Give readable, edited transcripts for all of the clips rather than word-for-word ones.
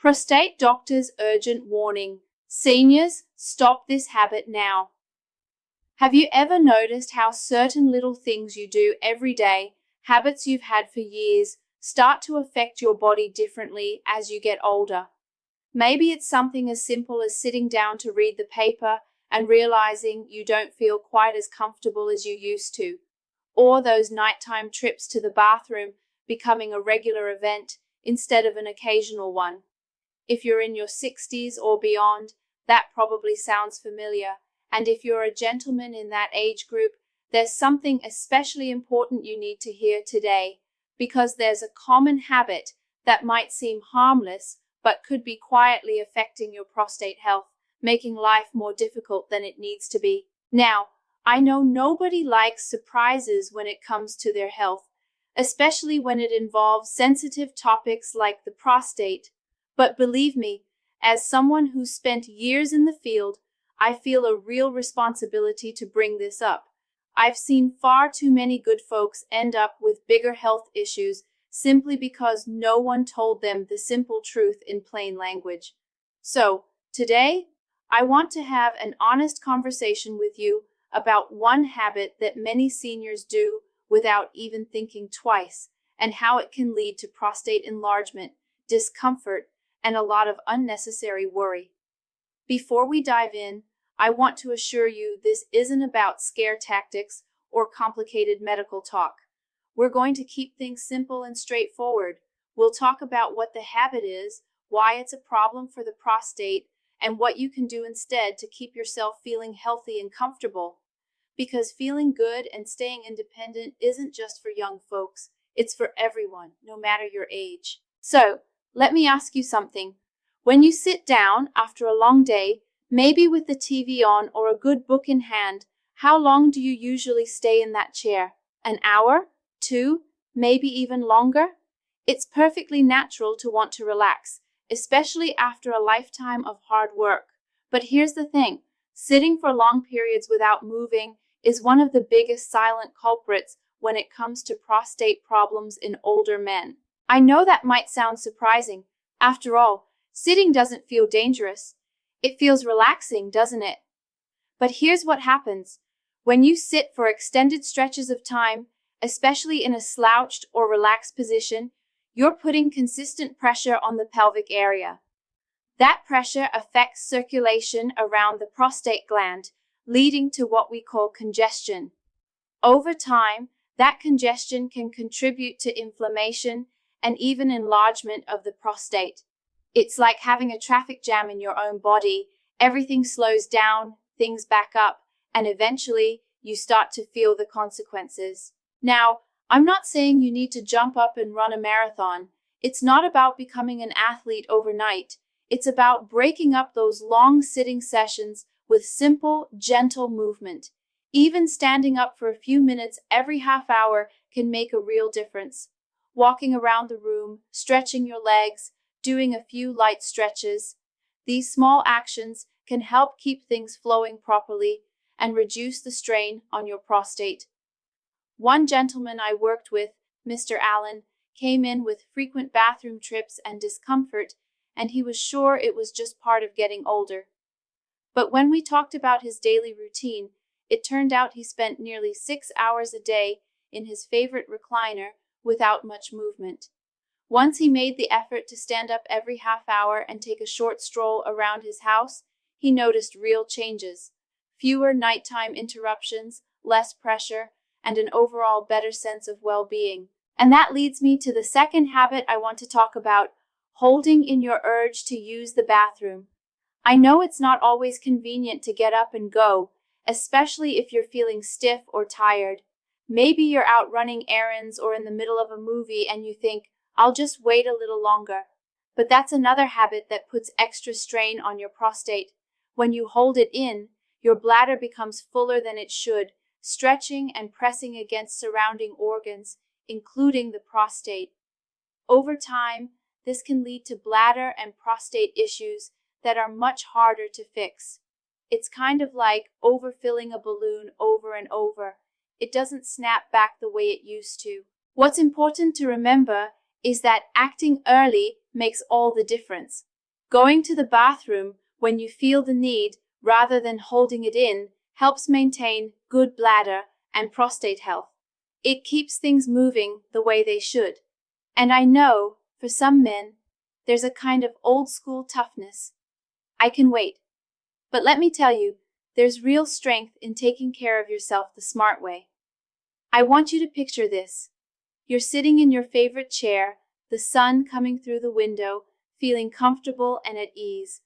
Prostate doctors urgent warning. Seniors, stop this habit now. Have you ever noticed how certain little things you do every day, habits you've had for years, start to affect your body differently as you get older? Maybe it's something as simple as sitting down to read the paper and realizing you don't feel quite as comfortable as you used to, or those nighttime trips to the bathroom becoming a regular event instead of an occasional one. If you're in your 60s or beyond, that probably sounds familiar, and if you're a gentleman in that age group, there's something especially important you need to hear today, because there's a common habit that might seem harmless but could be quietly affecting your prostate health, making life more difficult than it needs to be. Now, I know nobody likes surprises when it comes to their health, especially when it involves sensitive topics like the prostate. But believe me, as someone who's spent years in the field, I feel a real responsibility to bring this up. I've seen far too many good folks end up with bigger health issues simply because no one told them the simple truth in plain language. So, today, I want to have an honest conversation with you about one habit that many seniors do without even thinking twice, and how it can lead to prostate enlargement, discomfort, and a lot of unnecessary worry. Before we dive in, I want to assure you this isn't about scare tactics or complicated medical talk. We're going to keep things simple and straightforward. We'll talk about what the habit is, why it's a problem for the prostate, and what you can do instead to keep yourself feeling healthy and comfortable. Because feeling good and staying independent isn't just for young folks, it's for everyone, no matter your age. So, let me ask you something. When you sit down after a long day, maybe with the TV on or a good book in hand, how long do you usually stay in that chair? An hour? 2? Maybe even longer? It's perfectly natural to want to relax, especially after a lifetime of hard work. But here's the thing, sitting for long periods without moving is one of the biggest silent culprits when it comes to prostate problems in older men. I know that might sound surprising. After all, sitting doesn't feel dangerous. It feels relaxing, doesn't it? But here's what happens. When you sit for extended stretches of time, especially in a slouched or relaxed position, you're putting consistent pressure on the pelvic area. That pressure affects circulation around the prostate gland, leading to what we call congestion. Over time, that congestion can contribute to inflammation and even enlargement of the prostate. It's like having a traffic jam in your own body. Everything slows down, things back up, and eventually you start to feel the consequences. Now, I'm not saying you need to jump up and run a marathon. It's not about becoming an athlete overnight. It's about breaking up those long sitting sessions with simple, gentle movement. Even standing up for a few minutes every half hour can make a real difference. Walking around the room, stretching your legs, doing a few light stretches. These small actions can help keep things flowing properly and reduce the strain on your prostate. One gentleman I worked with, Mr. Allen, came in with frequent bathroom trips and discomfort, and he was sure it was just part of getting older. But when we talked about his daily routine, it turned out he spent nearly 6 hours a day in his favorite recliner without much movement. Once he made the effort to stand up every half hour and take a short stroll around his house, he noticed real changes. Fewer nighttime interruptions, less pressure, and an overall better sense of well-being. And that leads me to the second habit I want to talk about, holding in your urge to use the bathroom. I know it's not always convenient to get up and go, especially if you're feeling stiff or tired. Maybe you're out running errands or in the middle of a movie and you think, I'll just wait a little longer. But that's another habit that puts extra strain on your prostate. When you hold it in, your bladder becomes fuller than it should, stretching and pressing against surrounding organs, including the prostate. Over time, this can lead to bladder and prostate issues that are much harder to fix. It's kind of like overfilling a balloon over and over. It doesn't snap back the way it used to. What's important to remember is that acting early makes all the difference. Going to the bathroom when you feel the need, rather than holding it in, helps maintain good bladder and prostate health. It keeps things moving the way they should. And I know, for some men, there's a kind of old school toughness. I can wait. But let me tell you, there's real strength in taking care of yourself the smart way. I want you to picture this. You're sitting in your favorite chair, the sun coming through the window, feeling comfortable and at ease.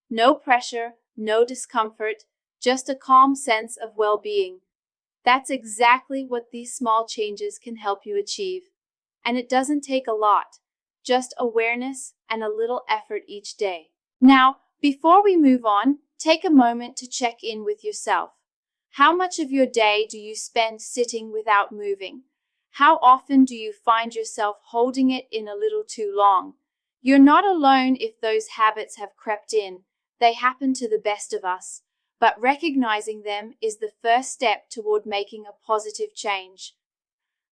No pressure, no discomfort, just a calm sense of well-being. That's exactly what these small changes can help you achieve. And it doesn't take a lot, just awareness and a little effort each day. Now, before we move on, take a moment to check in with yourself. How much of your day do you spend sitting without moving? How often do you find yourself holding it in a little too long? You're not alone if those habits have crept in. They happen to the best of us. But recognizing them is the first step toward making a positive change.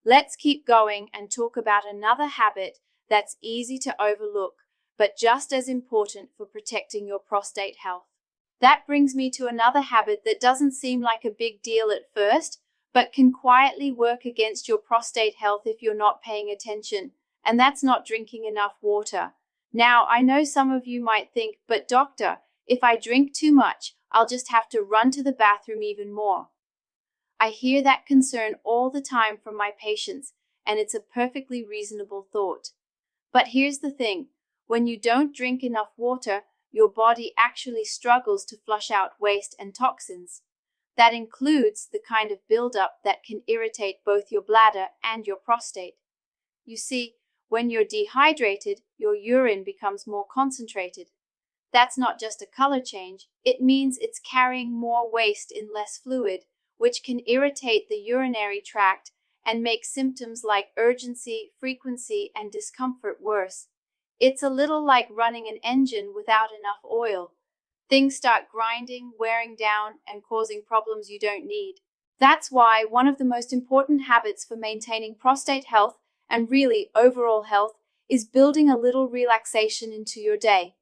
Let's keep going and talk about another habit that's easy to overlook, but just as important for protecting your prostate health. That brings me to another habit that doesn't seem like a big deal at first, but can quietly work against your prostate health if you're not paying attention, and that's not drinking enough water. Now, I know some of you might think, but doctor, if I drink too much, I'll just have to run to the bathroom even more. I hear that concern all the time from my patients, and it's a perfectly reasonable thought. But here's the thing, when you don't drink enough water, your body actually struggles to flush out waste and toxins. That includes the kind of buildup that can irritate both your bladder and your prostate. You see, when you're dehydrated, your urine becomes more concentrated. That's not just a color change, it means it's carrying more waste in less fluid, which can irritate the urinary tract and make symptoms like urgency, frequency, and discomfort worse. It's a little like running an engine without enough oil. Things start grinding, wearing down, and causing problems you don't need. That's why one of the most important habits for maintaining prostate health and really overall health is building a little relaxation into your day.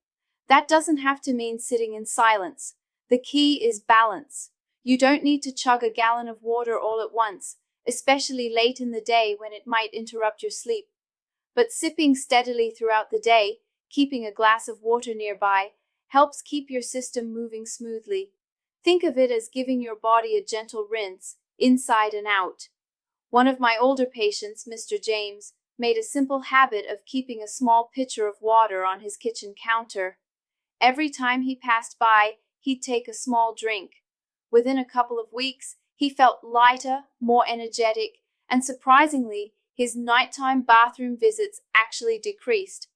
That doesn't have to mean sitting in silence. The key is balance. You don't need to chug a gallon of water all at once, especially late in the day when it might interrupt your sleep. But sipping steadily throughout the day, keeping a glass of water nearby, helps keep your system moving smoothly. Think of it as giving your body a gentle rinse, inside and out. One of my older patients, Mr. James, made a simple habit of keeping a small pitcher of water on his kitchen counter. Every time he passed by, he'd take a small drink. Within a couple of weeks, he felt lighter, more energetic, and surprisingly, his nighttime bathroom visits actually decreased.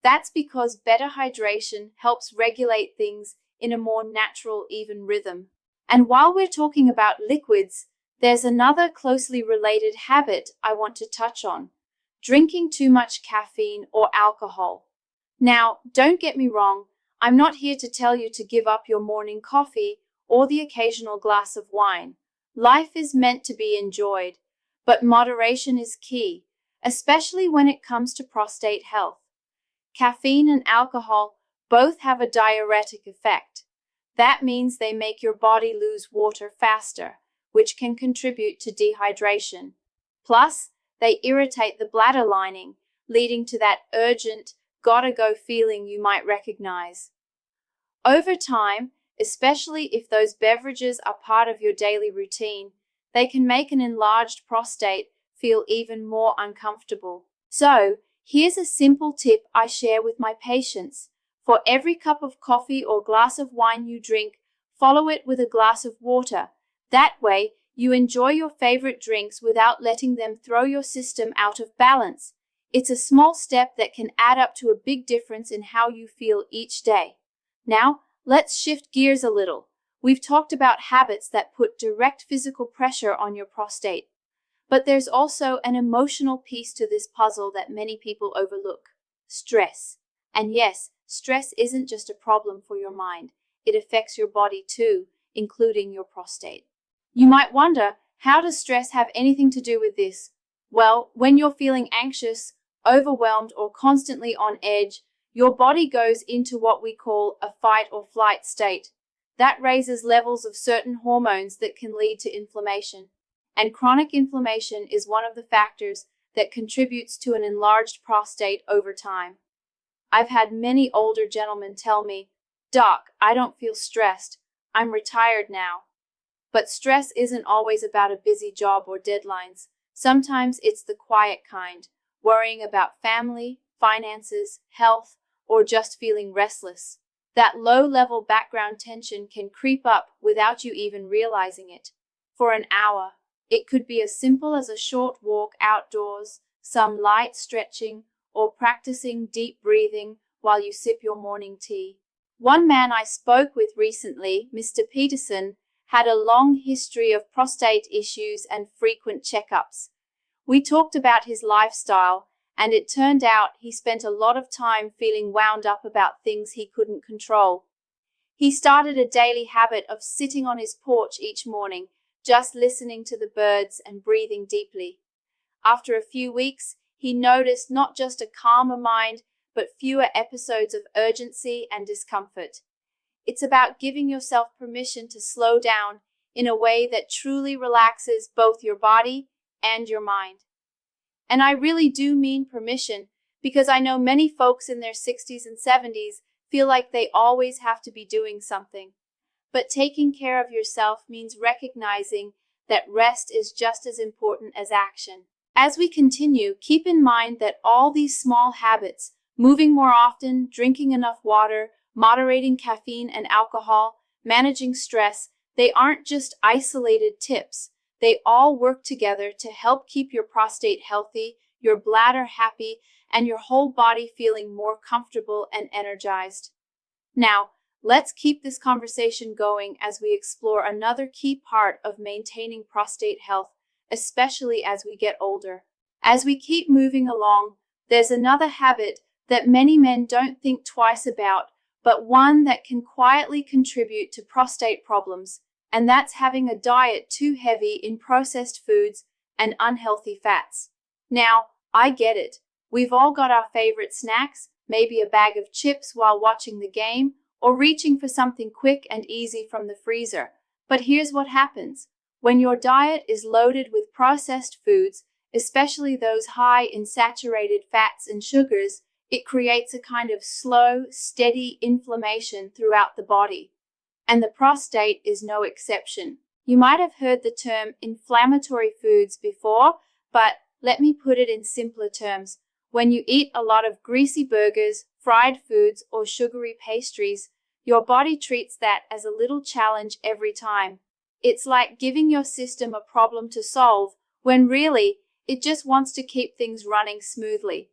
That's because better hydration helps regulate things in a more natural, even rhythm. And while we're talking about liquids, there's another closely related habit I want to touch on: drinking too much caffeine or alcohol. Now, don't get me wrong, I'm not here to tell you to give up your morning coffee or the occasional glass of wine. Life is meant to be enjoyed, but moderation is key, especially when it comes to prostate health. Caffeine and alcohol both have a diuretic effect. That means they make your body lose water faster, which can contribute to dehydration. Plus, they irritate the bladder lining, leading to that urgent, gotta-go feeling you might recognize. Over time, especially if those beverages are part of your daily routine, they can make an enlarged prostate feel even more uncomfortable. So, here's a simple tip I share with my patients. For every cup of coffee or glass of wine you drink, follow it with a glass of water. That way, you enjoy your favorite drinks without letting them throw your system out of balance. It's a small step that can add up to a big difference in how you feel each day. Now, let's shift gears a little. We've talked about habits that put direct physical pressure on your prostate. But there's also an emotional piece to this puzzle that many people overlook: stress. And yes, stress isn't just a problem for your mind. It affects your body too, including your prostate. You might wonder, how does stress have anything to do with this? Well, when you're feeling anxious, overwhelmed, or constantly on edge, your body goes into what we call a fight or flight state. That raises levels of certain hormones that can lead to inflammation. And chronic inflammation is one of the factors that contributes to an enlarged prostate over time. I've had many older gentlemen tell me, "Doc, I don't feel stressed. I'm retired now." But stress isn't always about a busy job or deadlines. Sometimes it's the quiet kind, worrying about family, finances, health, or just feeling restless. That low-level background tension can creep up without you even realizing it. For an hour, it could be as simple as a short walk outdoors, some light stretching, or practicing deep breathing while you sip your morning tea. One man I spoke with recently, Mr. Peterson, had a long history of prostate issues and frequent checkups. We talked about his lifestyle, and it turned out he spent a lot of time feeling wound up about things he couldn't control. He started a daily habit of sitting on his porch each morning, just listening to the birds and breathing deeply. After a few weeks, he noticed not just a calmer mind, but fewer episodes of urgency and discomfort. It's about giving yourself permission to slow down in a way that truly relaxes both your body and your mind. And I really do mean permission, because I know many folks in their 60s and 70s feel like they always have to be doing something. But taking care of yourself means recognizing that rest is just as important as action. As we continue, keep in mind that all these small habits, moving more often, drinking enough water, moderating caffeine and alcohol, managing stress, they aren't just isolated tips. They all work together to help keep your prostate healthy, your bladder happy, and your whole body feeling more comfortable and energized. Now, let's keep this conversation going as we explore another key part of maintaining prostate health, especially as we get older. As we keep moving along, there's another habit that many men don't think twice about, but one that can quietly contribute to prostate problems, and that's having a diet too heavy in processed foods and unhealthy fats. Now, I get it. We've all got our favorite snacks, maybe a bag of chips while watching the game, or reaching for something quick and easy from the freezer. But here's what happens. When your diet is loaded with processed foods, especially those high in saturated fats and sugars, it creates a kind of slow, steady inflammation throughout the body. And the prostate is no exception. You might have heard the term inflammatory foods before, but let me put it in simpler terms. When you eat a lot of greasy burgers, fried foods, or sugary pastries, your body treats that as a little challenge every time. It's like giving your system a problem to solve, when really, it just wants to keep things running smoothly.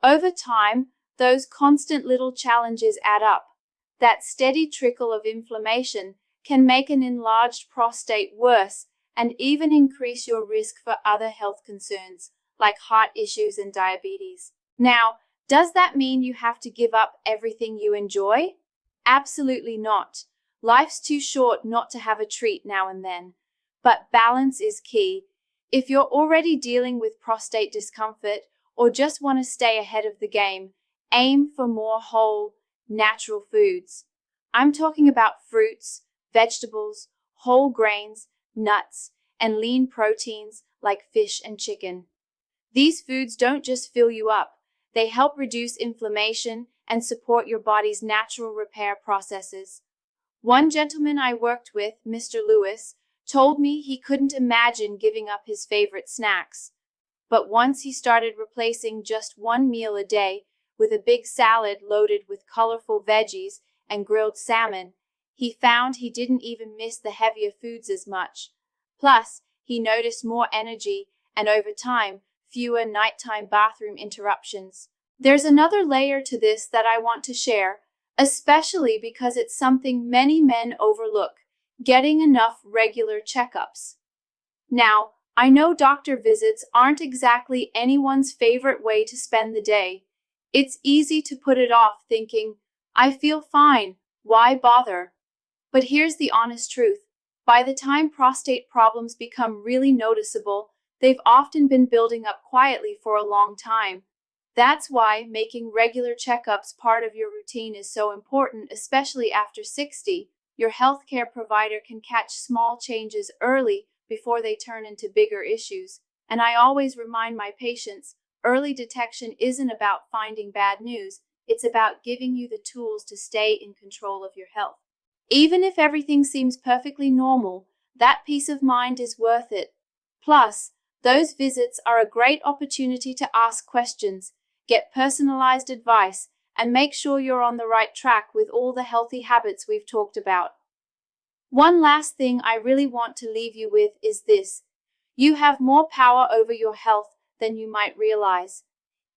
Over time, those constant little challenges add up. That steady trickle of inflammation can make an enlarged prostate worse and even increase your risk for other health concerns, like heart issues and diabetes. Now, does that mean you have to give up everything you enjoy? Absolutely not. Life's too short not to have a treat now and then. But balance is key. If you're already dealing with prostate discomfort or just want to stay ahead of the game, aim for more whole, natural foods. I'm talking about fruits, vegetables, whole grains, nuts, and lean proteins like fish and chicken. These foods don't just fill you up, they help reduce inflammation and support your body's natural repair processes. One gentleman I worked with, Mr. Lewis, told me he couldn't imagine giving up his favorite snacks. But once he started replacing just one meal a day with a big salad loaded with colorful veggies and grilled salmon, he found he didn't even miss the heavier foods as much. Plus, he noticed more energy and, over time, fewer nighttime bathroom interruptions. There's another layer to this that I want to share, especially because it's something many men overlook: getting enough regular checkups. Now, I know doctor visits aren't exactly anyone's favorite way to spend the day. It's easy to put it off thinking, "I feel fine, why bother?" But here's the honest truth. By the time prostate problems become really noticeable, they've often been building up quietly for a long time. That's why making regular checkups part of your routine is so important, especially after 60. Your healthcare provider can catch small changes early before they turn into bigger issues. And I always remind my patients, early detection isn't about finding bad news, it's about giving you the tools to stay in control of your health. Even if everything seems perfectly normal, that peace of mind is worth it. Plus, those visits are a great opportunity to ask questions, get personalized advice, and make sure you're on the right track with all the healthy habits we've talked about. One last thing I really want to leave you with is this: you have more power over your health than you might realize.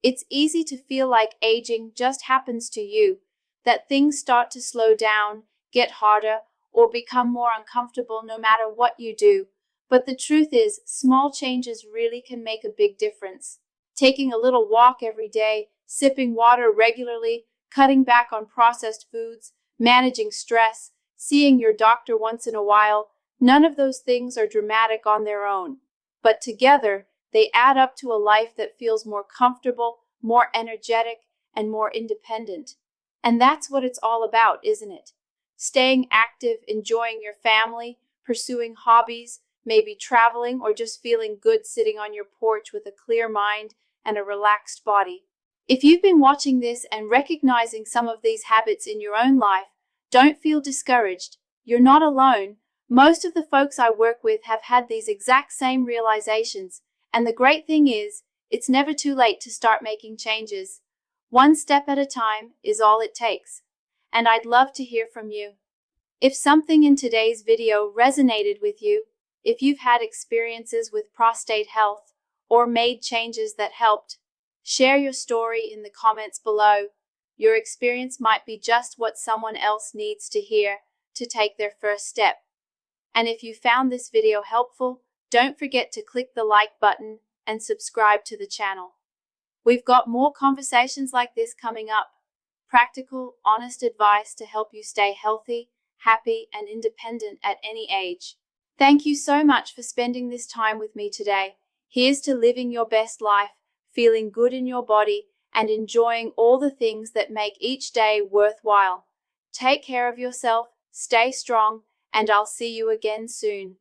It's easy to feel like aging just happens to you, that things start to slow down, get harder, or become more uncomfortable no matter what you do. But the truth is, small changes really can make a big difference. Taking a little walk every day, sipping water regularly, cutting back on processed foods, managing stress, seeing your doctor once in a while, none of those things are dramatic on their own. But together, they add up to a life that feels more comfortable, more energetic, and more independent. And that's what it's all about, isn't it? Staying active, enjoying your family, pursuing hobbies, maybe traveling, or just feeling good sitting on your porch with a clear mind and a relaxed body. If you've been watching this and recognizing some of these habits in your own life, don't feel discouraged. You're not alone. Most of the folks I work with have had these exact same realizations, and the great thing is, it's never too late to start making changes. One step at a time is all it takes. And I'd love to hear from you. If something in today's video resonated with you, if you've had experiences with prostate health or made changes that helped, share your story in the comments below. Your experience might be just what someone else needs to hear to take their first step. And if you found this video helpful, don't forget to click the like button and subscribe to the channel. We've got more conversations like this coming up. Practical, honest advice to help you stay healthy, happy, and independent at any age. Thank you so much for spending this time with me today. Here's to living your best life, feeling good in your body, and enjoying all the things that make each day worthwhile. Take care of yourself, stay strong, and I'll see you again soon.